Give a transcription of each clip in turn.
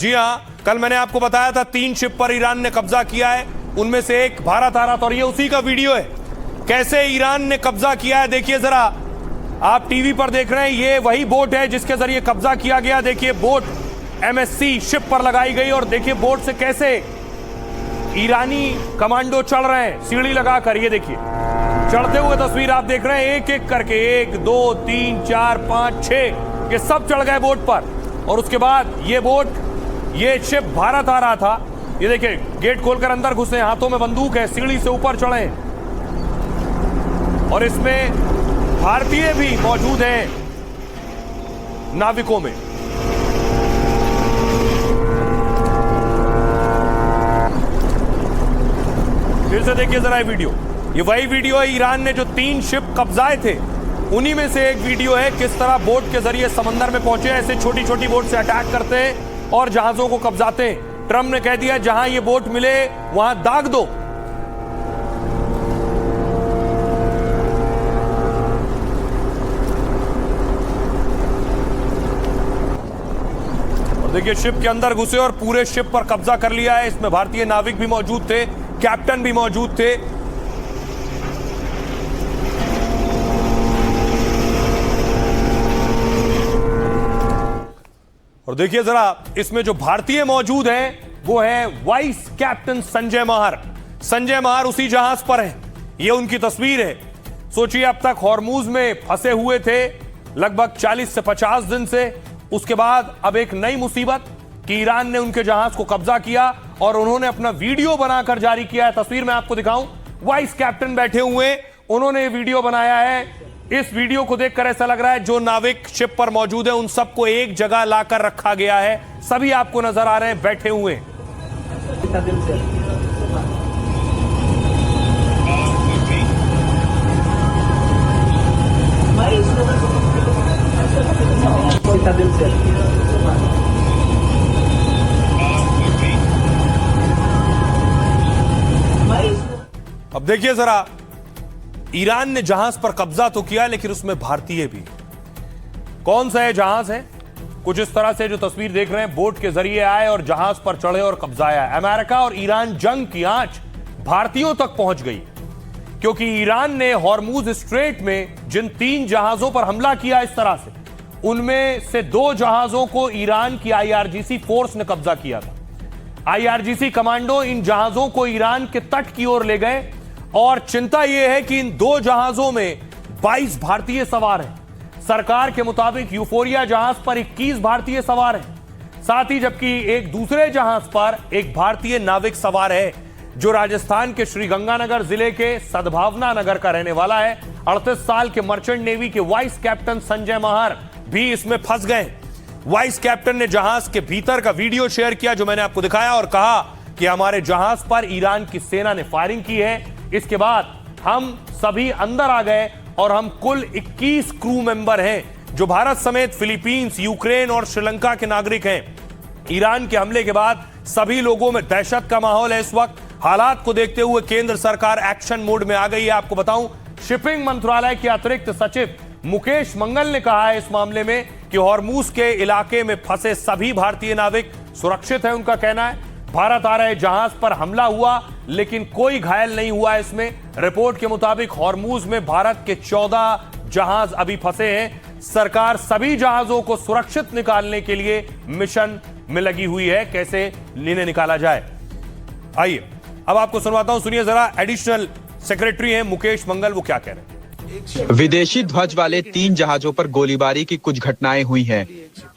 जी हां, कल मैंने आपको बताया था 3 शिप पर ईरान ने कब्जा किया है, उनमें से एक भारत आ रहा था और ये उसी का वीडियो है कैसे ईरान ने कब्जा किया है। देखिए जरा, आप टीवी पर देख रहे हैं, ये वही बोट है जिसके जरिए कब्जा किया गया। देखिए बोट MSC शिप पर लगाई गई और देखिए बोट से कैसे ईरानी कमांडो चढ़ रहे हैं सीढ़ी लगाकर। ये देखिए चढ़ते हुए तस्वीर आप देख रहे हैं, एक एक करके 1 2 3 4 5 6 ये सब चढ़ गए बोट पर। और उसके बाद ये शिप भारत आ रहा था। ये देखिए गेट खोलकर अंदर घुसे, हाथों में बंदूक है, सीढ़ी से ऊपर चढ़े और इसमें भारतीय भी मौजूद हैं नाविकों में। फिर से देखिए जरा ये वीडियो, ये वही वीडियो है ईरान ने जो 3 शिप कब्जाए थे, उन्हीं में से एक वीडियो है किस तरह बोट के जरिए समंदर में पहुंचे। ऐसे छोटी छोटी बोट से अटैक करते हैं और जहाजों को कब्जाते हैं। ट्रंप ने कह दिया जहां ये बोट मिले वहां दाग दो। और देखिए शिप के अंदर घुसे और पूरे शिप पर कब्जा कर लिया है। इसमें भारतीय नाविक भी मौजूद थे, कैप्टन भी मौजूद थे। और देखिए जरा, इसमें जो भारतीय मौजूद हैं वो है वाइस कैप्टन संजय महार। संजय महार उसी जहाज पर है, ये उनकी तस्वीर है। सोचिए अब तक हॉर्मूज में फंसे हुए थे लगभग 40 से 50 दिन से। उसके बाद अब एक नई मुसीबत कि ईरान ने उनके जहाज को कब्जा किया और उन्होंने अपना वीडियो बनाकर जारी किया है। तस्वीर में आपको दिखाऊं, वाइस कैप्टन बैठे हुए, उन्होंने ये वीडियो बनाया है। इस वीडियो को देखकर ऐसा लग रहा है जो नाविक शिप पर मौजूद है उन सबको एक जगह लाकर रखा गया है। सभी आपको नजर आ रहे हैं बैठे हुए। अब देखिए जरा, ईरान ने जहाज पर कब्जा तो किया लेकिन उसमें भारतीय भी। कौन सा जहाज है? कुछ इस तरह से जो तस्वीर देख रहे हैं, बोट के जरिए आए और जहाज पर चढ़े और कब्जाया। अमेरिका और ईरान जंग की आंच भारतीयों तक पहुंच गई क्योंकि ईरान ने हॉर्मूज स्ट्रेट में जिन 3 जहाजों पर हमला किया इस तरह से, उनमें से 2 जहाजों को ईरान की IRGC फोर्स ने कब्जा किया था। IRGC कमांडो इन जहाजों को ईरान के तट की ओर ले गए और चिंता यह है कि इन 2 जहाजों में 22 भारतीय सवार हैं। सरकार के मुताबिक यूफोरिया जहाज पर 21 भारतीय सवार हैं। साथ ही जबकि एक दूसरे जहाज पर एक भारतीय नाविक सवार है जो राजस्थान के श्रीगंगानगर जिले के सद्भावना नगर का रहने वाला है। 38 साल के मर्चेंट नेवी के वाइस कैप्टन संजय महार भी इसमें फंस गए। वाइस कैप्टन ने जहाज के भीतर का वीडियो शेयर किया जो मैंने आपको दिखाया और कहा कि हमारे जहाज पर ईरान की सेना ने फायरिंग की है। इसके बाद हम सभी अंदर आ गए और हम कुल 21 क्रू मेंबर हैं जो भारत समेत फिलीपींस, यूक्रेन और श्रीलंका के नागरिक हैं। ईरान के हमले के बाद सभी लोगों में दहशत का माहौल है। इस वक्त हालात को देखते हुए केंद्र सरकार एक्शन मोड में आ गई है। आपको बताऊं, शिपिंग मंत्रालय के अतिरिक्त सचिव मुकेश मंगल ने कहा है इस मामले में कि हॉर्मूज के इलाके में फंसे सभी भारतीय नाविक सुरक्षित हैं। उनका कहना है भारत आ रहे जहाज पर हमला हुआ लेकिन कोई घायल नहीं हुआ। इसमें रिपोर्ट के मुताबिक हॉर्मूज में भारत के 14 जहाज अभी फंसे हैं। सरकार सभी जहाजों को सुरक्षित निकालने के लिए मिशन में लगी हुई है, कैसे इन्हें निकाला जाए। आइए अब आपको सुनवाता हूं, सुनिए जरा। एडिशनल सेक्रेटरी हैं मुकेश मंगल, वो क्या कह रहे हैं। विदेशी ध्वज वाले 3 जहाजों पर गोलीबारी की कुछ घटनाएं हुई हैं।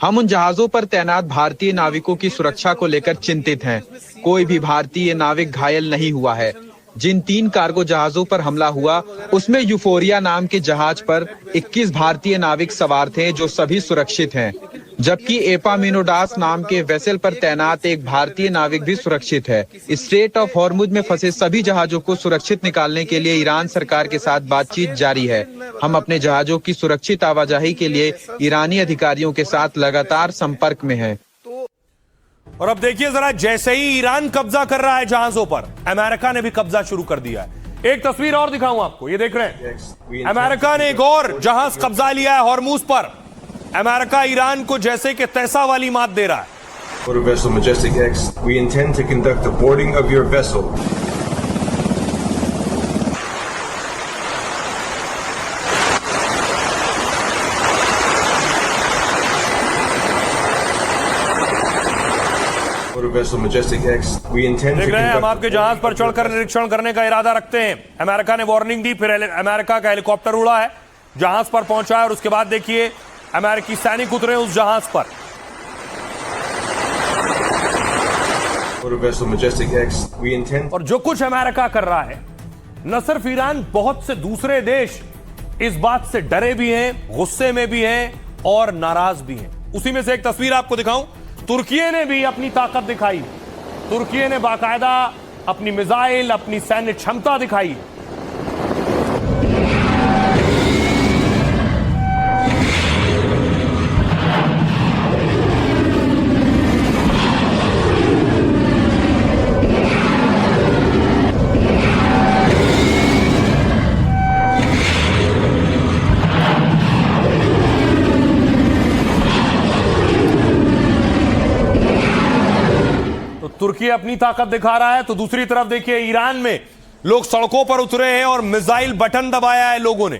हम उन जहाजों पर तैनात भारतीय नाविकों की सुरक्षा को लेकर चिंतित हैं। कोई भी भारतीय नाविक घायल नहीं हुआ है। जिन 3 कार्गो जहाजों पर हमला हुआ उसमें यूफोरिया नाम के जहाज पर 21 भारतीय नाविक सवार थे जो सभी सुरक्षित हैं, जबकि एपामिनोडास नाम के वेसल पर तैनात एक भारतीय नाविक भी सुरक्षित है। स्ट्रेट ऑफ हॉर्मुज में फंसे सभी जहाजों को सुरक्षित निकालने के लिए ईरान सरकार के साथ बातचीत जारी है। हम अपने जहाजों की सुरक्षित आवाजाही के लिए ईरानी अधिकारियों के साथ लगातार संपर्क में हैं। और अब देखिए जरा, जैसे ही ईरान कब्जा कर रहा है जहाजों पर, अमेरिका ने भी कब्जा शुरू कर दिया है। एक तस्वीर और दिखाऊं आपको, ये देख रहे हैं, अमेरिका ने एक और जहाज कब्जा लिया है हॉर्मूज पर। अमेरिका ईरान को जैसे कि तैसा वाली मात दे रहा है। Motor vessel Majestic X, we intend to conduct the boarding of your vessel. Motor vessel Majestic X, we intend to देख रहे हैं हम conduct आपके जहाज पर चढ़कर निरीक्षण करने का इरादा रखते हैं। अमेरिका ने वार्निंग दी, फिर अमेरिका का हेलीकॉप्टर उड़ा है, जहाज पर पहुंचा है और उसके बाद देखिए अमेरिकी सैनिक उतरे उस जहाज पर। Motor vessel Majestic X, we intend और जो कुछ अमेरिका कर रहा है, न सिर्फ ईरान, बहुत से दूसरे देश इस बात से डरे भी हैं, गुस्से में भी हैं और नाराज भी हैं। उसी में से एक तस्वीर आपको दिखाऊं। तुर्की ने भी अपनी ताकत दिखाई। तुर्की ने बाकायदा अपनी मिसाइल, अपनी सैन्य क्षमता दिखाई। तुर्की अपनी ताकत दिखा रहा है तो दूसरी तरफ देखिए ईरान में लोग सड़कों पर उतरे हैं और मिसाइल बटन दबाया है लोगों ने।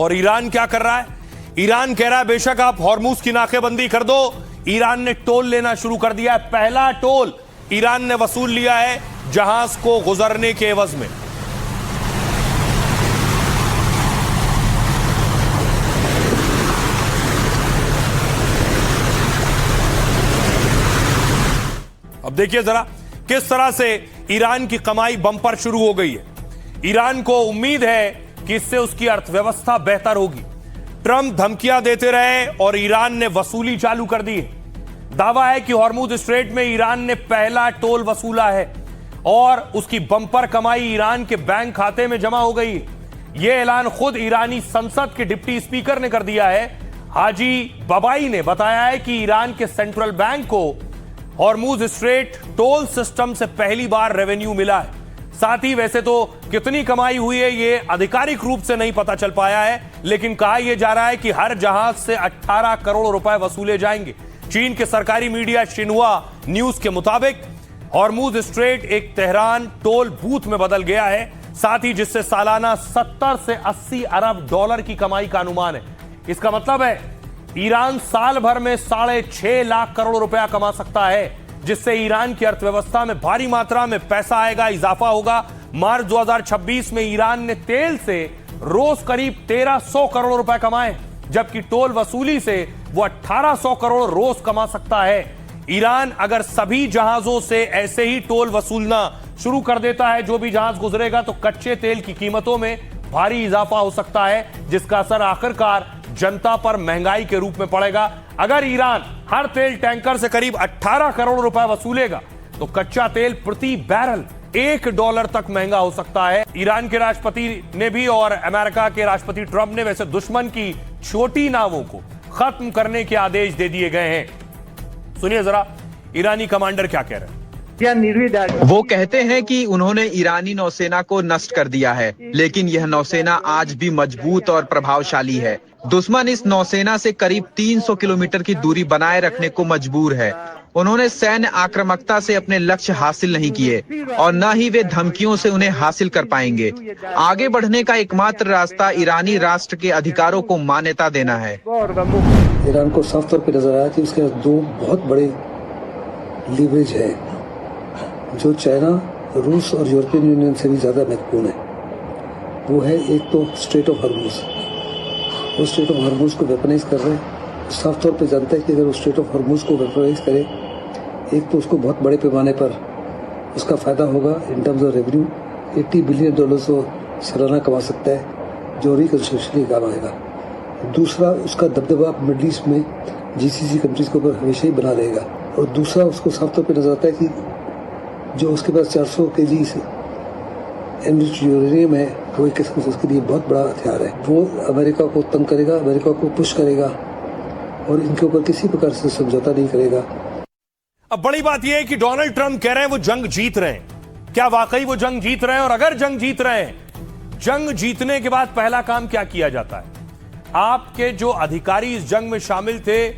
और ईरान क्या कर रहा है? ईरान कह रहा है बेशक आप हॉर्मूज की नाकेबंदी कर दो। ईरान ने टोल लेना शुरू कर दिया है। पहला टोल ईरान ने वसूल लिया है जहाज को गुजरने के एवज में। अब देखिए जरा किस तरह से ईरान की कमाई बम्पर शुरू हो गई है। ईरान को उम्मीद है कि इससे उसकी अर्थव्यवस्था बेहतर होगी। ट्रंप धमकियां देते रहे और ईरान ने वसूली चालू कर दी है। दावा है कि हॉर्मुज स्ट्रेट में ईरान ने पहला टोल वसूला है और उसकी बम्पर कमाई ईरान के बैंक खाते में जमा हो गई है। यह ऐलान खुद ईरानी संसद के डिप्टी स्पीकर ने कर दिया है। हाजी बबाई ने बताया है कि ईरान के सेंट्रल बैंक को हॉर्मुज स्ट्रेट टोल सिस्टम से पहली बार रेवेन्यू मिला है। साथ ही वैसे तो कितनी कमाई हुई है ये आधिकारिक रूप से नहीं पता चल पाया है, लेकिन कहा यह जा रहा है कि हर जहाज से 18 करोड़ रुपए वसूले जाएंगे। चीन के सरकारी मीडिया शिन्हुआ न्यूज के मुताबिक हॉर्मुज स्ट्रेट एक तेहरान टोल बूथ में बदल गया है, साथ ही जिससे सालाना 70 से 80 अरब डॉलर की कमाई का अनुमान है। इसका मतलब है ईरान साल भर में 6.5 लाख करोड़ रुपया कमा सकता है, जिससे ईरान की अर्थव्यवस्था में भारी मात्रा में पैसा आएगा, इजाफा होगा। मार्च 2026 में ईरान ने तेल से रोज करीब 1300 करोड़ रुपए कमाए, जबकि टोल वसूली से वो 1800 करोड़ रोज कमा सकता है। ईरान अगर सभी जहाजों से ऐसे ही टोल वसूलना शुरू कर देता है, जो भी जहाज गुजरेगा, तो कच्चे तेल की कीमतों में भारी इजाफा हो सकता है, जिसका असर आखिरकार जनता पर महंगाई के रूप में पड़ेगा। अगर ईरान हर तेल टैंकर से करीब 18 करोड़ रुपए वसूलेगा तो कच्चा तेल प्रति बैरल $1 तक महंगा हो सकता है। ईरान के राष्ट्रपति ने भी और अमेरिका के राष्ट्रपति ट्रंप ने वैसे दुश्मन की छोटी नावों को खत्म करने के आदेश दे दिए गए हैं। सुनिए जरा ईरानी कमांडर क्या कह रहे हैं। वो कहते हैं कि उन्होंने ईरानी नौसेना को नष्ट कर दिया है, लेकिन यह नौसेना आज भी मजबूत और प्रभावशाली है। दुश्मन इस नौसेना से करीब 300 किलोमीटर की दूरी बनाए रखने को मजबूर है। उन्होंने सैन्य आक्रामकता से अपने लक्ष्य हासिल नहीं किए और न ही वे धमकियों से उन्हें हासिल कर पाएंगे। आगे बढ़ने का एकमात्र रास्ता ईरानी राष्ट्र के अधिकारों को मान्यता देना है। ईरान को साफ तौर पर नजर आया कि उसके दो बहुत बड़े लीवरेज है, जो चाइना, रूस और यूरोपियन यूनियन से भी ज्यादा महत्वपूर्ण है। वो है एक तो स्ट्रेट ऑफ हॉर्मुज। वो स्ट्रेट ऑफ हॉर्मुज को वेपनाइज कर रहे हैं। साफ तौर पे जानता है कि अगर वो स्ट्रेट ऑफ हॉर्मुज को वेपनाइज करे, एक तो उसको बहुत बड़े पैमाने पर उसका फायदा होगा in terms of revenue. $80 billion वो सालाना कमा सकता है, जो रिकंस्ट्रक्शन ही काम आएगा। दूसरा उसका दबदबा मिडल ईस्ट में जीसीसी कंट्रीज के ऊपर हमेशा ही बना रहेगा। और दूसरा उसको साफ तौर पर नजर आता है कि जो उसके पास 400 kg से एनरिच्ड यूरेनियम है वो एक किस्म से उसके लिए बहुत बड़ा हथियार है। वो अमेरिका को तंग करेगा, अमेरिका को पुश करेगा और इनके ऊपर किसी प्रकार से समझौता नहीं करेगा। अब बड़ी बात यह है कि डोनाल्ड ट्रंप कह रहे हैं वो जंग जीत रहे हैं। क्या वाकई वो जंग जीत रहे हैं? और अगर जंग जीत रहे हैं, जंग जीतने के बाद पहला काम क्या किया जाता है? आपके जो अधिकारी इस जंग में शामिल थे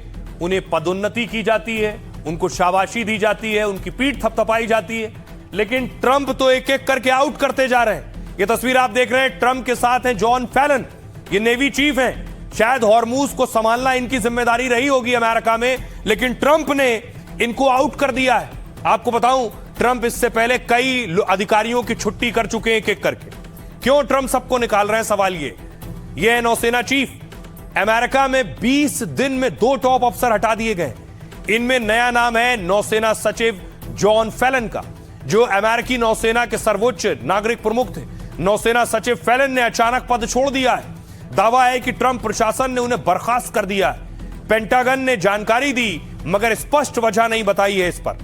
उन्हें पदोन्नति की जाती है, उनको शाबाशी दी जाती है, उनकी पीठ थपथपाई जाती है। लेकिन ट्रंप तो एक एक करके आउट करते जा रहे हैं। ये तस्वीर आप देख रहे हैं, ट्रंप के साथ हैं जॉन फैलन, ये नेवी चीफ हैं। शायद हॉर्मूज को संभालना इनकी जिम्मेदारी रही होगी अमेरिका में, लेकिन ट्रंप ने इनको आउट कर दिया है। आपको बताऊं, ट्रंप इससे पहले कई अधिकारियों की छुट्टी कर चुके हैं एक एक करके। क्यों ट्रंप सबको निकाल रहे हैं? सवाल ये है नौसेना चीफ। अमेरिका में 20 दिन में 2 टॉप अफसर हटा दिए गए। इनमें नया नाम है नौसेना सचिव जॉन फैलन का, जो अमेरिकी नौसेना के सर्वोच्च नागरिक प्रमुख थे। नौसेना सचिव फैलन ने अचानक पद छोड़ दिया है। दावा है कि ट्रंप प्रशासन ने उन्हें बर्खास्त कर दिया है। पेंटागन ने जानकारी दी मगर स्पष्ट वजह नहीं बताई है इस पर।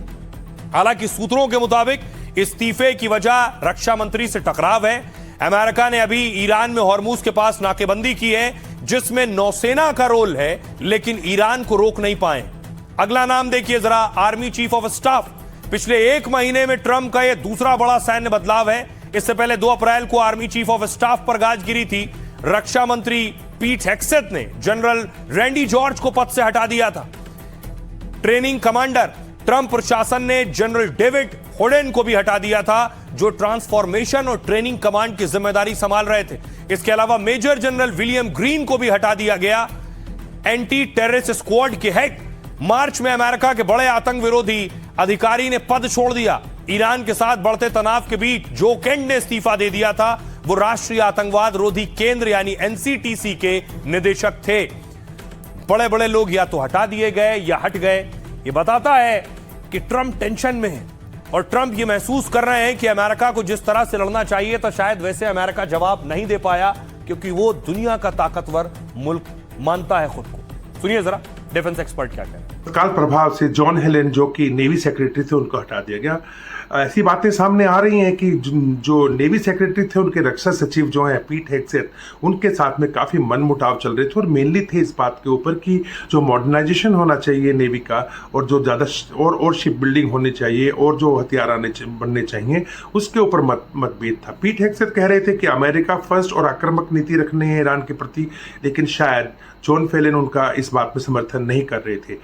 हालांकि सूत्रों के मुताबिक इस्तीफे की वजह रक्षा मंत्री से टकराव है। अमेरिका ने अभी ईरान में हॉर्मूज के पास नाकेबंदी की है, जिसमें नौसेना का रोल है, लेकिन ईरान को रोक नहीं पाए। अगला नाम देखिए जरा, आर्मी चीफ ऑफ स्टाफ। पिछले 1 महीने में ट्रंप का यह दूसरा बड़ा सैन्य बदलाव है। इससे पहले 2 अप्रैल को आर्मी चीफ ऑफ स्टाफ पर गाज गिरी थी। रक्षा मंत्री पीट हेग्सेथ ने जनरल रैंडी जॉर्ज को पद से हटा दिया था। ट्रेनिंग कमांडर ट्रंप प्रशासन ने जनरल डेविड होडेन को भी हटा दिया था, जो ट्रांसफॉर्मेशन और ट्रेनिंग कमांड की जिम्मेदारी संभाल रहे थे। इसके अलावा मेजर जनरल विलियम ग्रीन को भी हटा दिया गया। एंटी टेररिस्ट स्क्वाड के हेड मार्च में अमेरिका के बड़े आतंक विरोधी अधिकारी ने पद छोड़ दिया। ईरान के साथ बढ़ते तनाव के बीच जो केंट ने इस्तीफा दे दिया था, वो राष्ट्रीय आतंकवाद रोधी केंद्र यानी एनसीटीसी के निदेशक थे। बड़े बड़े लोग या तो हटा दिए गए या हट गए। ये बताता है कि ट्रंप टेंशन में है और ट्रंप ये महसूस कर रहे हैं कि अमेरिका को जिस तरह से लड़ना चाहिए था, शायद वैसे अमेरिका जवाब नहीं दे पाया, क्योंकि वो दुनिया का ताकतवर मुल्क मानता है खुद को। सुनिए जरा डिफेंस एक्सपर्ट क्या कह रहे हैं। तत्काल प्रभाव से जॉन हेलन, जो कि नेवी सेक्रेटरी थे, उनको हटा दिया गया। ऐसी बातें सामने आ रही हैं कि जो नेवी सेक्रेटरी थे, उनके रक्षा सचिव जो हैं पीट हेग्सेथ, उनके साथ में काफ़ी मनमुटाव चल रहे थे और मेनली थे इस बात के ऊपर कि जो मॉडर्नाइजेशन होना चाहिए नेवी का, और जो ज़्यादा और शिप बिल्डिंग होनी चाहिए और जो हथियार बनने चाहिए, उसके ऊपर मतभेद था। पीट हेग्सेथ कह रहे थे कि अमेरिका फर्स्ट और आक्रामक नीति रखने हैं ईरान के प्रति, लेकिन शायद जॉन फेलन उनका इस बात में समर्थन नहीं कर रहे थे।